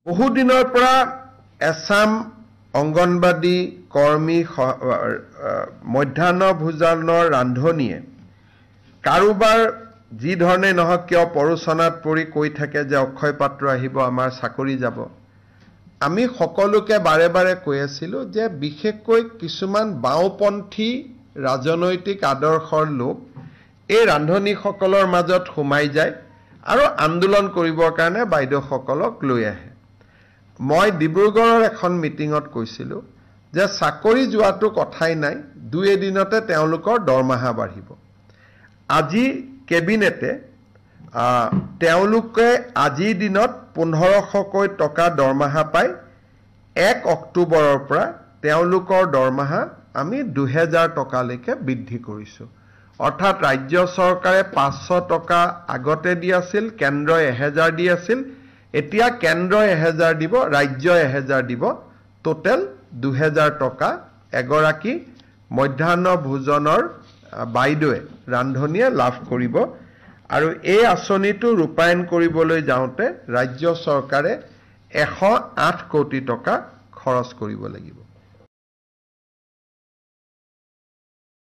বহু দিনৰ পৰা এছাম অংগনবাদী কৰ্মী মধ্যাহ্ন ভোজনৰ ৰান্ধনিয়ে কাৰোবাৰ যি ধৰণে নহওক কিয় পৰোচনাত পৰি কৈ থাকে যে অক্ষয় পাত্ৰ আহিব, আমাৰ চাকৰি যাব। আমি সকলোকে বাৰে বাৰে কৈ আছিলোঁ যে বিশেষকৈ কিছুমান বাওঁপন্থী ৰাজনৈতিক আদৰ্শৰ লোক এই ৰান্ধনিসকলৰ মাজত সোমাই যায় আৰু আন্দোলন কৰিবৰ কাৰণে বাইদেউসকলক লৈ আহে। মই ডিব্ৰুগড়ৰ এখন মিটিঙত কৈছিলোঁ যে চাকৰি যোৱাটো কথাই নাই, 2 এদিনতে তেওঁলোকৰ দৰমহা বাঢ়িব। আজি কেবিনেটে তেওঁলোকে আজিৰ দিনত 1500কৈ টকা দৰমহা পায়। 1 অক্টোবৰৰ পৰা তেওঁলোকৰ দৰমহা আমি 2000 টকালৈকে বৃদ্ধি কৰিছোঁ। অৰ্থাৎ ৰাজ্য চৰকাৰে 500 টকা আগতে দি আছিল, কেন্দ্ৰই 1000 দি আছিল। এতিয়া কেন্দ্ৰই 1000 দিব, ৰাজ্যই 1000 দিব, টোটেল 2000 টকা এগৰাকী মধ্যাহ্ন ভোজনৰ বাইদেৱে ৰান্ধনিয়ে লাভ কৰিব। আৰু এই আঁচনিটো ৰূপায়ণ কৰিবলৈ যাওঁতে ৰাজ্য চৰকাৰে 108 কোটি টকা খৰচ কৰিব লাগিব।